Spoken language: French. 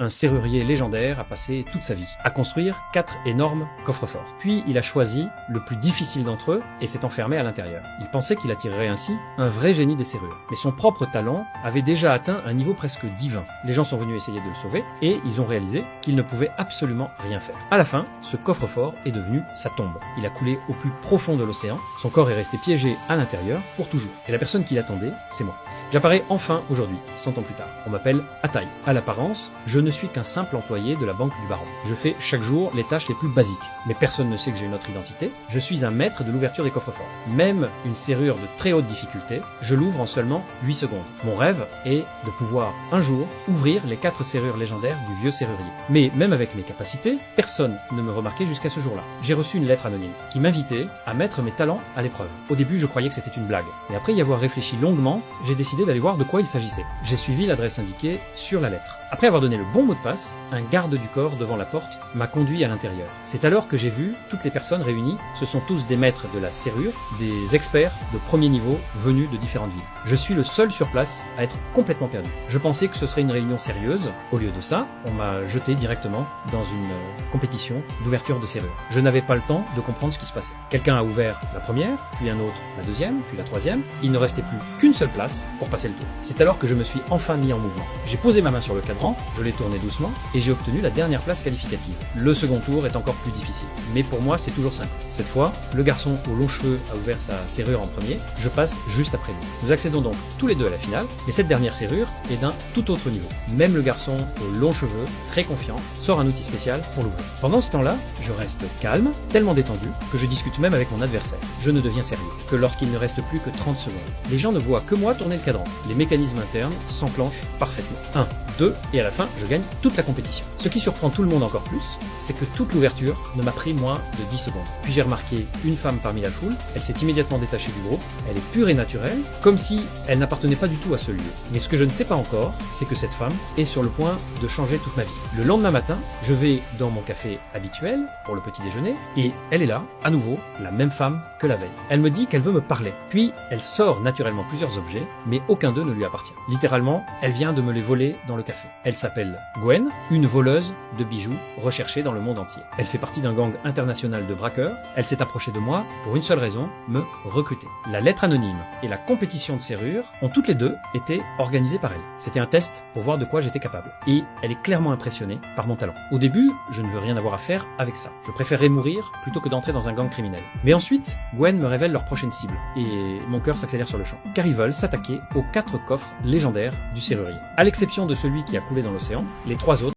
Un serrurier légendaire a passé toute sa vie à construire 4 énormes coffres-forts. Puis il a choisi le plus difficile d'entre eux et s'est enfermé à l'intérieur. Il pensait qu'il attirerait ainsi un vrai génie des serrures. Mais son propre talent avait déjà atteint un niveau presque divin. Les gens sont venus essayer de le sauver et ils ont réalisé qu'il ne pouvait absolument rien faire. À la fin, ce coffre-fort est devenu sa tombe. Il a coulé au plus profond de l'océan. Son corps est resté piégé à l'intérieur pour toujours. Et la personne qui l'attendait, c'est moi. J'apparais enfin aujourd'hui, 100 ans plus tard. On m'appelle Ataï. À l'apparence, je ne suis qu'un simple employé de la banque du baron. Je fais chaque jour les tâches les plus basiques. Mais personne ne sait que j'ai une autre identité. Je suis un maître de l'ouverture des coffres-forts. Même une serrure de très haute difficulté, je l'ouvre en seulement 8 secondes. Mon rêve est de pouvoir un jour ouvrir les 4 serrures légendaires du vieux serrurier. Mais même avec mes capacités, personne ne me remarquait jusqu'à ce jour-là. J'ai reçu une lettre anonyme qui m'invitait à mettre mes talents à l'épreuve. Au début, je croyais que c'était une blague. Mais après y avoir réfléchi longuement, j'ai décidé d'aller voir de quoi il s'agissait. J'ai suivi l'adresse indiquée sur la lettre. Après avoir donné le bon mot de passe, un garde du corps devant la porte m'a conduit à l'intérieur. C'est alors que j'ai vu toutes les personnes réunies. Ce sont tous des maîtres de la serrure, des experts de premier niveau venus de différentes villes. Je suis le seul sur place à être complètement perdu. Je pensais que ce serait une réunion sérieuse. Au lieu de ça, on m'a jeté directement dans une compétition d'ouverture de serrure. Je n'avais pas le temps de comprendre ce qui se passait. Quelqu'un a ouvert la première, puis un autre la deuxième, puis la troisième. Il ne restait plus qu'une seule place pour passer le tour. C'est alors que je me suis enfin mis en mouvement. J'ai posé ma main sur le cadran, je l'ai tourné doucement et j'ai obtenu la dernière place qualificative. Le second tour est encore plus difficile. Mais pour moi, c'est toujours simple. Cette fois, le garçon aux longs cheveux a ouvert sa serrure en premier. Je passe juste après lui. Nous accédons donc tous les deux à la finale. Mais cette dernière serrure est d'un tout autre niveau. Même le garçon aux longs cheveux, très confiant, sort un outil spécial pour l'ouvrir. Pendant ce temps-là, je reste calme, tellement détendu, que je discute même avec mon adversaire. Je ne deviens sérieux que lorsqu'il ne reste plus que 30 secondes. Les gens ne voient que moi tourner le cadran. Les mécanismes internes s'enclenchent parfaitement. 1, 2, et à la fin, je gagne toute la compétition. Ce qui surprend tout le monde encore plus, c'est que toute l'ouverture ne m'a pris moins de 10 secondes. Puis j'ai remarqué une femme parmi la foule, elle s'est immédiatement détachée du groupe, elle est pure et naturelle, comme si elle n'appartenait pas du tout à ce lieu. Mais ce que je ne sais pas encore, c'est que cette femme est sur le point de changer toute ma vie. Le lendemain matin, je vais dans mon café habituel pour le petit déjeuner, et elle est là, à nouveau, la même femme que la veille. Elle me dit qu'elle veut me parler. Puis, elle sort naturellement plusieurs objets, mais aucun d'eux ne lui appartient. Littéralement, elle vient de me les voler dans le café. Elle s'appelle Gwen, une voleuse de bijoux recherchée dans le monde entier. Elle fait partie d'un gang international de braqueurs. Elle s'est approchée de moi pour une seule raison, me recruter. La lettre anonyme et la compétition de serrure ont toutes les deux été organisées par elle. C'était un test pour voir de quoi j'étais capable. Et elle est clairement impressionnée par mon talent. Au début, je ne veux rien avoir à faire avec ça. Je préférerais mourir plutôt que d'entrer dans un gang criminel. Mais ensuite, Gwen me révèle leur prochaine cible. Et mon cœur s'accélère sur le champ. Car ils veulent s'attaquer aux 4 coffres légendaires du serrurier. À l'exception de celui qui a coulé dans l'océan, les 3 autres